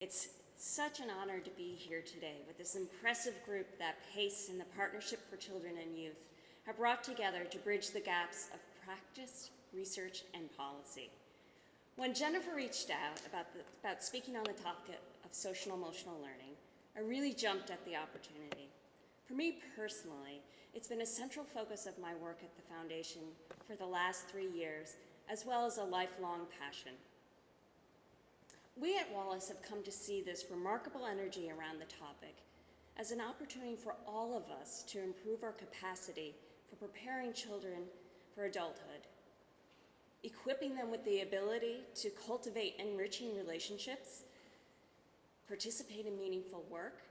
It's such an honor to be here today with this impressive group that PACE and the Partnership for Children and Youth have brought together to bridge the gaps of practice, research, and policy. When Jennifer reached out about speaking on the topic of social and emotional learning, I really jumped at the opportunity. For me personally, it's been a central focus of my work at the Foundation for the last 3 years, as well as a lifelong passion. We at Wallace have come to see this remarkable energy around the topic as an opportunity for all of us to improve our capacity for preparing children for adulthood, equipping them with the ability to cultivate enriching relationships, participate in meaningful work,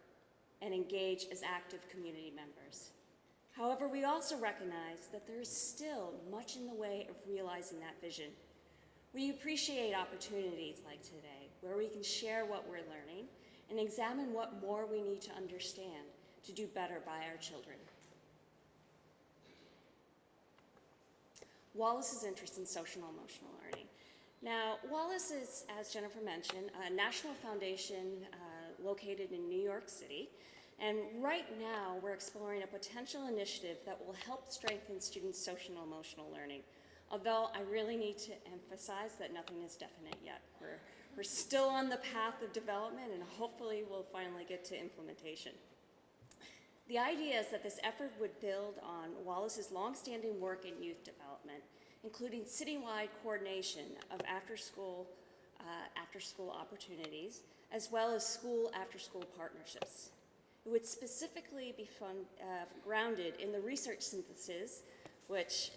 and engage as active community members. However, we also recognize that there is still much in the way of realizing that vision. We appreciate opportunities like today, where we can share what we're learning and examine what more we need to understand to do better by our children. Wallace's interest in social and emotional learning. Now, Wallace is, as Jennifer mentioned, a national foundation located in New York City. And right now, we're exploring a potential initiative that will help strengthen students' social and emotional learning. Although I really need to emphasize that nothing is definite yet. We're still on the path of development, and hopefully we'll finally get to implementation. The idea is that this effort would build on Wallace's longstanding work in youth development, including citywide coordination of after-school opportunities, as well as school after-school partnerships. It would specifically be grounded in the research synthesis, which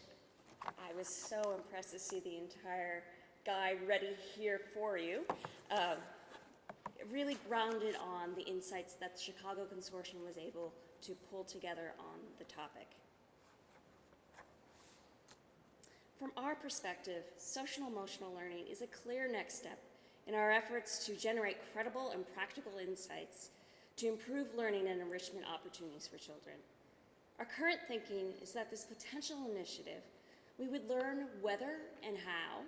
I was so impressed to see the entire guide ready here for you. Really grounded on the insights that the Chicago Consortium was able to pull together on the topic. From our perspective, social and emotional learning is a clear next step in our efforts to generate credible and practical insights to improve learning and enrichment opportunities for children. Our current thinking is that this potential initiative, we would learn whether and how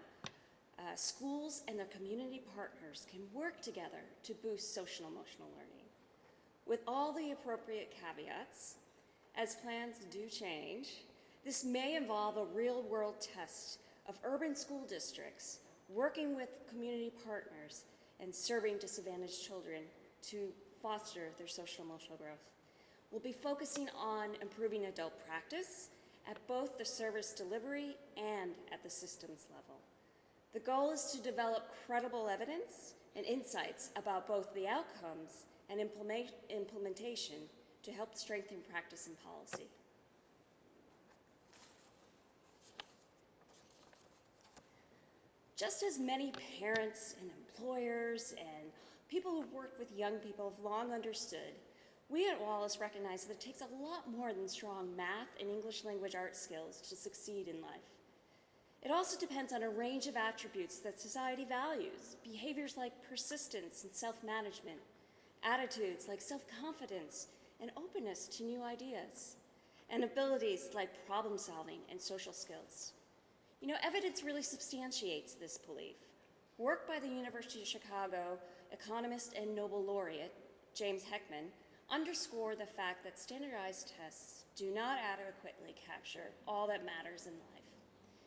schools and their community partners can work together to boost social and emotional learning. With all the appropriate caveats, as plans do change, this may involve a real-world test of urban school districts working with community partners and serving disadvantaged children to foster their social and emotional growth. We'll be focusing on improving adult practice at both the service delivery and at the systems level. The goal is to develop credible evidence and insights about both the outcomes and implementation to help strengthen practice and policy. Just as many parents and employers and people who've worked with young people have long understood, we at Wallace recognize that it takes a lot more than strong math and English language arts skills to succeed in life. It also depends on a range of attributes that society values, behaviors like persistence and self-management, attitudes like self-confidence and openness to new ideas, and abilities like problem-solving and social skills. You know, evidence really substantiates this belief. Work by the University of Chicago economist and Nobel laureate, James Heckman, underscore the fact that standardized tests do not adequately capture all that matters in life.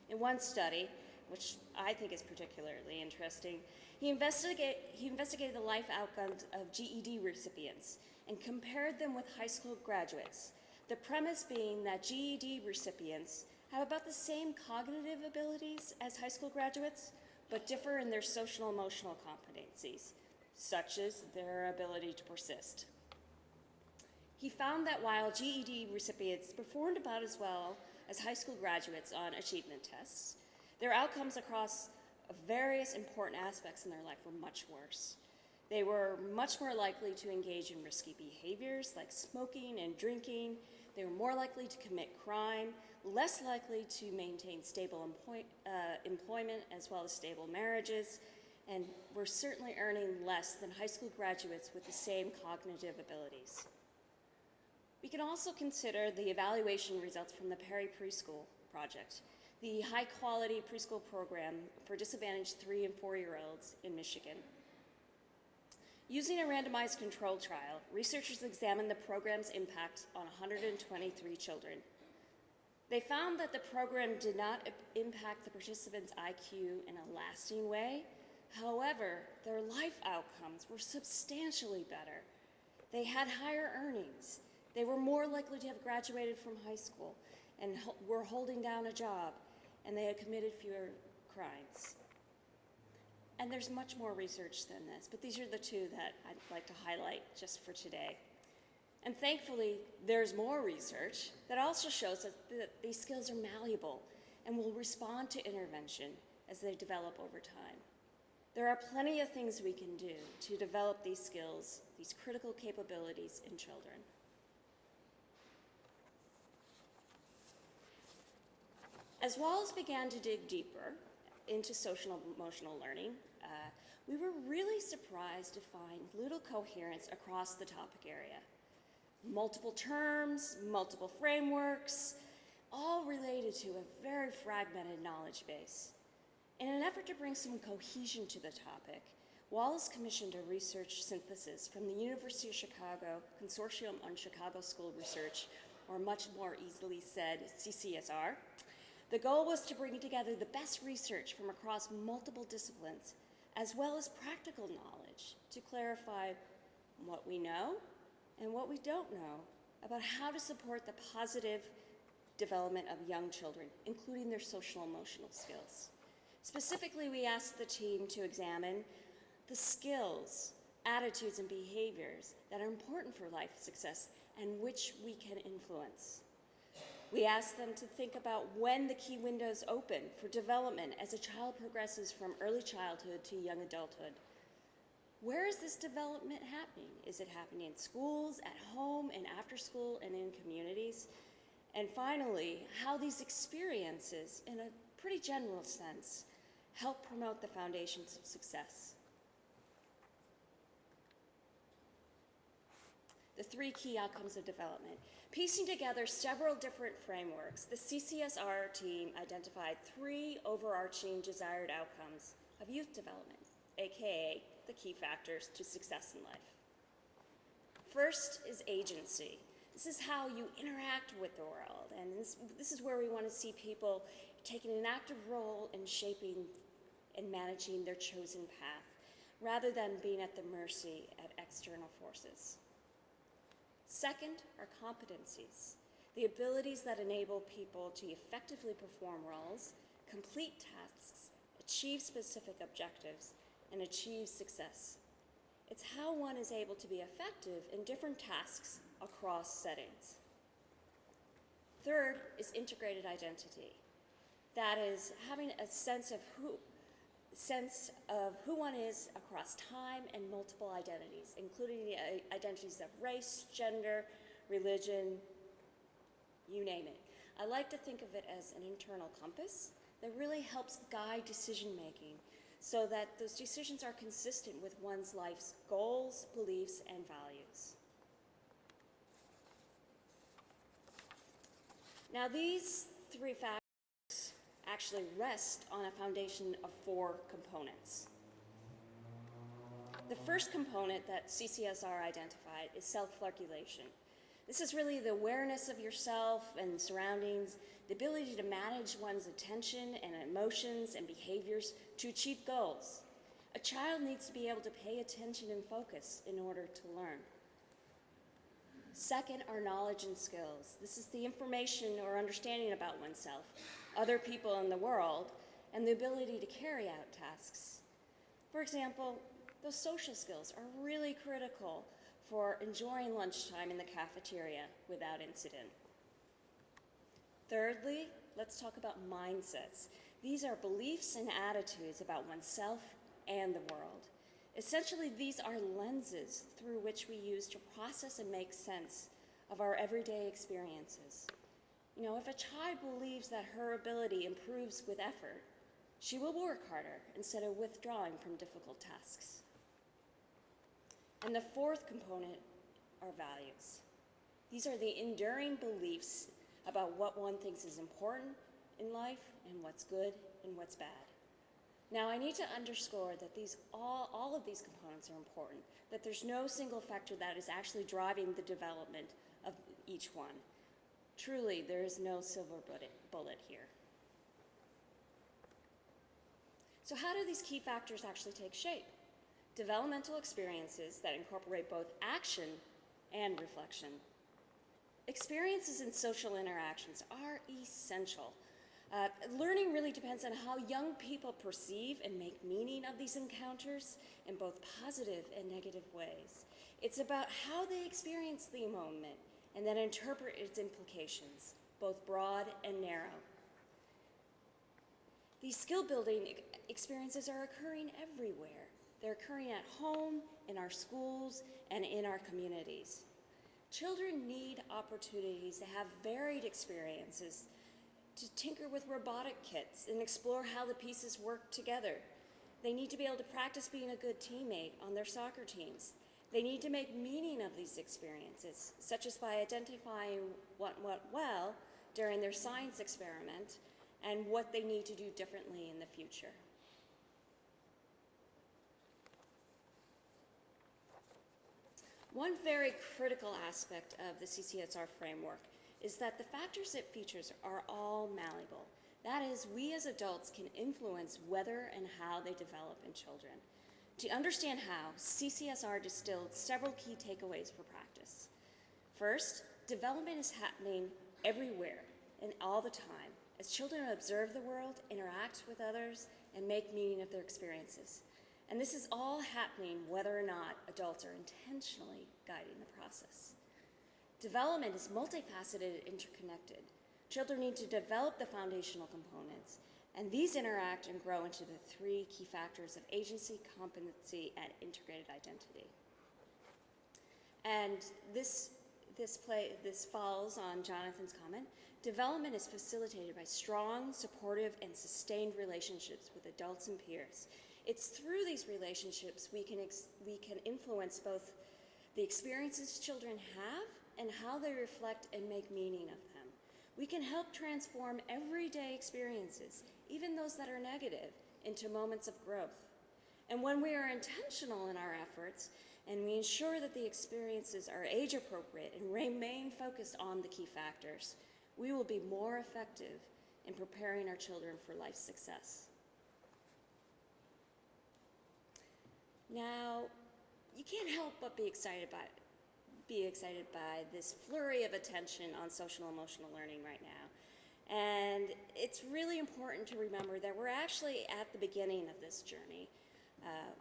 In one study, which I think is particularly interesting, he investigated the life outcomes of GED recipients and compared them with high school graduates, the premise being that GED recipients have about the same cognitive abilities as high school graduates, but differ in their social and emotional competencies, such as their ability to persist. He found that while GED recipients performed about as well as high school graduates on achievement tests, their outcomes across various important aspects in their life were much worse. They were much more likely to engage in risky behaviors like smoking and drinking. They were more likely to commit crime, less likely to maintain stable employment as well as stable marriages, and were certainly earning less than high school graduates with the same cognitive abilities. We can also consider the evaluation results from the Perry Preschool Project, the high-quality preschool program for disadvantaged 3- and 4-year-olds in Michigan. Using a randomized controlled trial, researchers examined the program's impact on 123 children. They found that the program did not impact the participants' IQ in a lasting way. However, their life outcomes were substantially better. They had higher earnings. They were more likely to have graduated from high school and were holding down a job, and they had committed fewer crimes. And there's much more research than this, but these are the two that I'd like to highlight just for today. And thankfully, there's more research that also shows that these skills are malleable and will respond to intervention as they develop over time. There are plenty of things we can do to develop these skills, these critical capabilities in children. As Wallace began to dig deeper into social emotional learning, we were really surprised to find little coherence across the topic area. Multiple terms, multiple frameworks, all related to a very fragmented knowledge base. In an effort to bring some cohesion to the topic, Wallace commissioned a research synthesis from the University of Chicago Consortium on Chicago School Research, or much more easily said, CCSR. The goal was to bring together the best research from across multiple disciplines, as well as practical knowledge, to clarify what we know and what we don't know about how to support the positive development of young children, including their social emotional skills. Specifically, we asked the team to examine the skills, attitudes, and behaviors that are important for life success and which we can influence. We asked them to think about when the key windows open for development as a child progresses from early childhood to young adulthood. Where is this development happening? Is it happening in schools, at home, and after school, and in communities? And finally, how these experiences, in a pretty general sense, help promote the foundations of success. The three key outcomes of development. Piecing together several different frameworks, the CCSR team identified three overarching desired outcomes of youth development, aka the key factors to success in life. First is agency. This is how you interact with the world, and this is where we want to see people taking an active role in shaping and managing their chosen path, rather than being at the mercy of external forces. Second are competencies, the abilities that enable people to effectively perform roles, complete tasks, achieve specific objectives, and achieve success. It's how one is able to be effective in different tasks across settings. Third is integrated identity. That is having a sense of who one is across time and multiple identities, including the identities of race, gender, religion, you name it. I like to think of it as an internal compass that really helps guide decision-making so that those decisions are consistent with one's life's goals, beliefs, and values. Now, these three factors actually rest on a foundation of four components. The first component that CCSR identified is self-regulation. This is really the awareness of yourself and surroundings, the ability to manage one's attention and emotions and behaviors to achieve goals. A child needs to be able to pay attention and focus in order to learn. Second are knowledge and skills. This is the information or understanding about oneself, other people in the world, and the ability to carry out tasks. For example, those social skills are really critical for enjoying lunchtime in the cafeteria without incident. Thirdly, let's talk about mindsets. These are beliefs and attitudes about oneself and the world. Essentially, these are lenses through which we use to process and make sense of our everyday experiences. You know, if a child believes that her ability improves with effort, she will work harder instead of withdrawing from difficult tasks. And the fourth component are values. These are the enduring beliefs about what one thinks is important in life and what's good and what's bad. Now, I need to underscore that all of these components are important, that there's no single factor that is actually driving the development of each one. Truly, there is no silver bullet here. So how do these key factors actually take shape? Developmental experiences that incorporate both action and reflection. Experiences and social interactions are essential. Learning really depends on how young people perceive and make meaning of these encounters in both positive and negative ways. It's about how they experience the moment and then interpret its implications, both broad and narrow. These skill-building experiences are occurring everywhere. They're occurring at home, in our schools, and in our communities. Children need opportunities to have varied experiences, to tinker with robotic kits and explore how the pieces work together. They need to be able to practice being a good teammate on their soccer teams. They need to make meaning of these experiences, such as by identifying what went well during their science experiment and what they need to do differently in the future. One very critical aspect of the CCSR framework is that the factors it features are all malleable. That is, we as adults can influence whether and how they develop in children. To understand how, CCSR distilled several key takeaways for practice. First, development is happening everywhere and all the time as children observe the world, interact with others, and make meaning of their experiences. And this is all happening whether or not adults are intentionally guiding the process. Development is multifaceted and interconnected. Children need to develop the foundational components, and these interact and grow into the three key factors of agency, competency, and integrated identity. And this follows on Jonathan's comment. Development is facilitated by strong, supportive, and sustained relationships with adults and peers. It's through these relationships we can influence both the experiences children have and how they reflect and make meaning of them. We can help transform everyday experiences, even those that are negative, into moments of growth. And when we are intentional in our efforts and we ensure that the experiences are age appropriate and remain focused on the key factors, we will be more effective in preparing our children for life's success. Now, you can't help but be excited by this flurry of attention on social emotional learning right now. And it's really important to remember that we're actually at the beginning of this journey,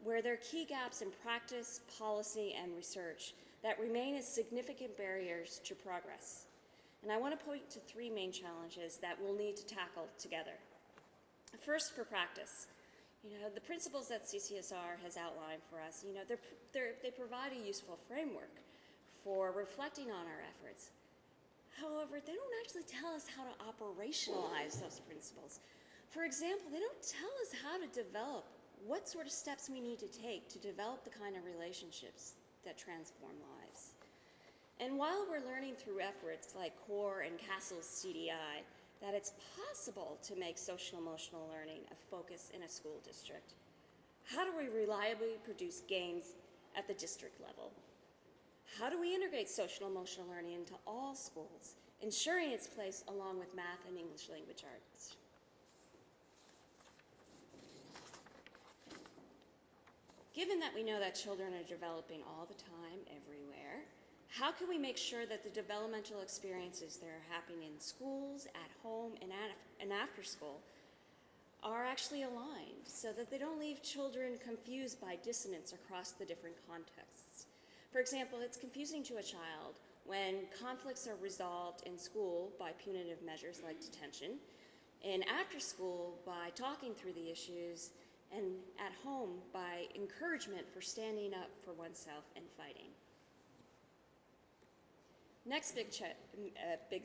where there are key gaps in practice, policy, and research that remain as significant barriers to progress. And I want to point to three main challenges that we'll need to tackle together. First, for practice. The principles that CCSR has outlined for us, they provide a useful framework for reflecting on our efforts. However, they don't actually tell us how to operationalize those principles. For example, they don't tell us how to develop what sort of steps we need to take to develop the kind of relationships that transform lives. And while we're learning through efforts like CORE and CASTLE's CDI, that it's possible to make social emotional learning a focus in a school district, how do we reliably produce gains at the district level? How do we integrate social emotional learning into all schools, ensuring its place along with math and English language arts? Given that we know that children are developing all the time, everywhere, how can we make sure that the developmental experiences that are happening in schools, at home, and after school are actually aligned so that they don't leave children confused by dissonance across the different contexts? For example, it's confusing to a child when conflicts are resolved in school by punitive measures like detention, and after school by talking through the issues, and at home by encouragement for standing up for oneself and fighting. Next big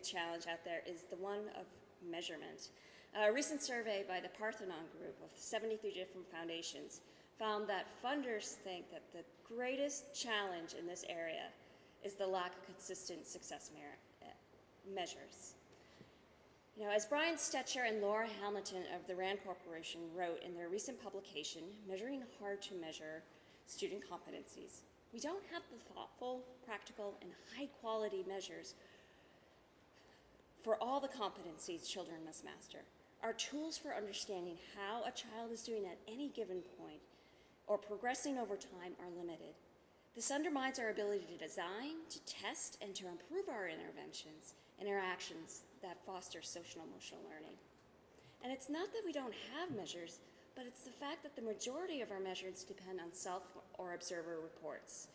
challenge out there is the one of measurement. A recent survey by the Parthenon Group of 73 different foundations found that funders think that the greatest challenge in this area is the lack of consistent success measures. As Brian Stetcher and Laura Hamilton of the RAND Corporation wrote in their recent publication, Measuring Hard to Measure Student Competencies, we don't have the thoughtful, practical, and high-quality measures for all the competencies children must master. Our tools for understanding how a child is doing at any given point or progressing over time are limited. This undermines our ability to design, to test, and to improve our interventions and interactions that foster social and emotional learning. And it's not that we don't have measures, but it's the fact that the majority of our measures depend on self or observer reports.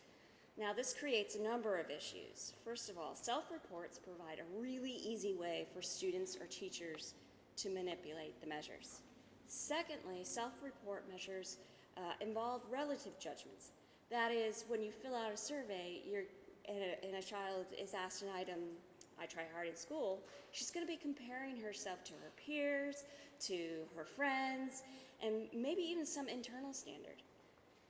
Now, this creates a number of issues. First of all, self-reports provide a really easy way for students or teachers to manipulate the measures. Secondly, self-report measures involve relative judgments. That is, when you fill out a survey and a child is asked an item, I try hard in school, she's going to be comparing herself to her peers, to her friends, and maybe even some internal standard.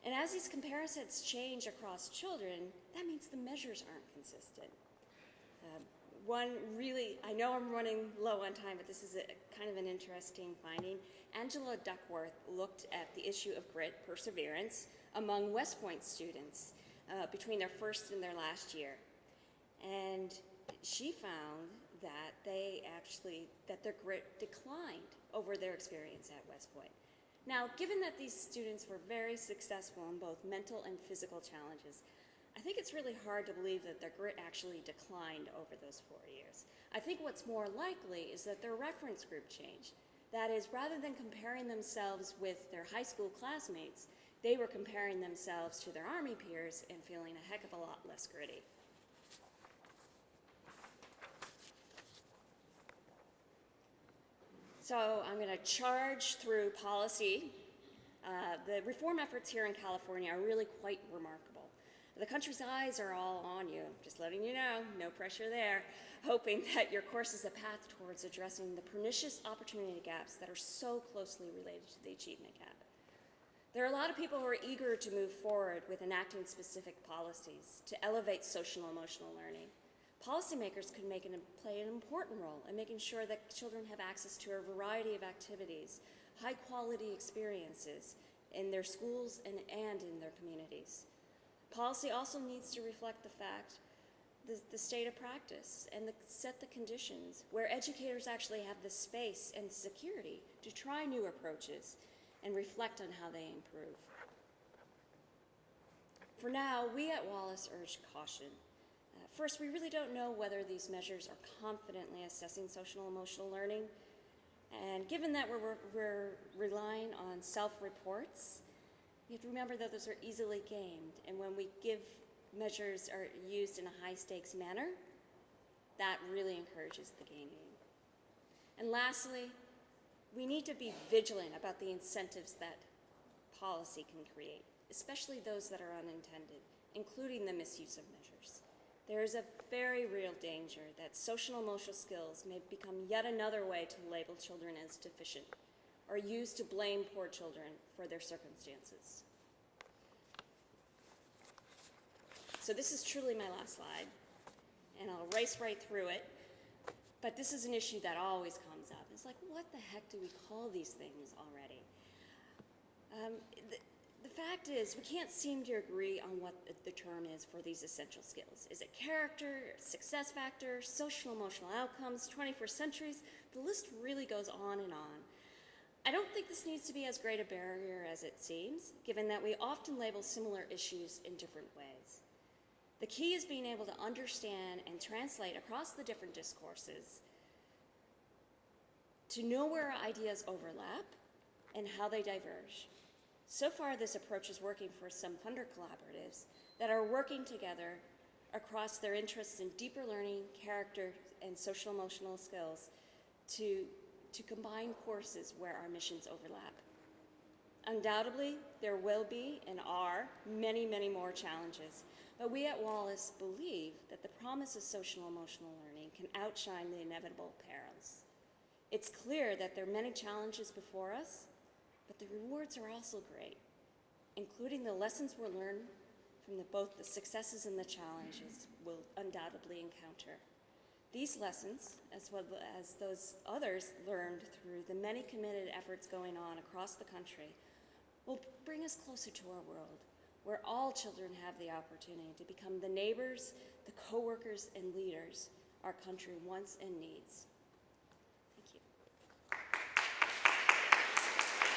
And as these comparisons change across children, that means the measures aren't consistent. I know I'm running low on time, but this is kind of an interesting finding. Angela Duckworth looked at the issue of grit perseverance among West Point students between their first and their last year. And she found that their grit declined over their experience at West Point. Now, given that these students were very successful in both mental and physical challenges, I think it's really hard to believe that their grit actually declined over those 4 years. I think what's more likely is that their reference group changed. That is, rather than comparing themselves with their high school classmates, they were comparing themselves to their Army peers and feeling a heck of a lot less gritty. So I'm going to charge through policy. The reform efforts here in California are really quite remarkable. The country's eyes are all on you, just letting you know, no pressure there, hoping that your course is a path towards addressing the pernicious opportunity gaps that are so closely related to the achievement gap. There are a lot of people who are eager to move forward with enacting specific policies to elevate social and emotional learning. Policymakers could play an important role in making sure that children have access to a variety of activities, high-quality experiences in their schools and in their communities. Policy also needs to reflect the state of practice and set the conditions where educators actually have the space and security to try new approaches and reflect on how they improve. For now, we at Wallace urge caution. First, we really don't know whether these measures are confidently assessing social and emotional learning. And given that we're relying on self-reports, we have to remember that those are easily gamed. And when measures are used in a high-stakes manner, that really encourages the gaming. And lastly, we need to be vigilant about the incentives that policy can create, especially those that are unintended, including the misuse of measures. There is a very real danger that social and emotional skills may become yet another way to label children as deficient or used to blame poor children for their circumstances. So this is truly my last slide, and I'll race right through it. But this is an issue that always comes up. It's like, what the heck do we call these things already? The fact is, we can't seem to agree on what the term is for these essential skills. Is it character, success factor, social emotional outcomes, 21st centuries? The list really goes on and on. I don't think this needs to be as great a barrier as it seems, given that we often label similar issues in different ways. The key is being able to understand and translate across the different discourses to know where ideas overlap and how they diverge. So far, this approach is working for some funder collaboratives that are working together across their interests in deeper learning, character, and social emotional skills to combine courses where our missions overlap. Undoubtedly, there will be and are many, many more challenges, but we at Wallace believe that the promise of social and emotional learning can outshine the inevitable perils. It's clear that there are many challenges before us, but the rewards are also great, including the lessons we'll learn from both the successes and the challenges we'll undoubtedly encounter. These lessons, as well as those others learned through the many committed efforts going on across the country, will bring us closer to our world, where all children have the opportunity to become the neighbors, the coworkers, and leaders our country wants and needs.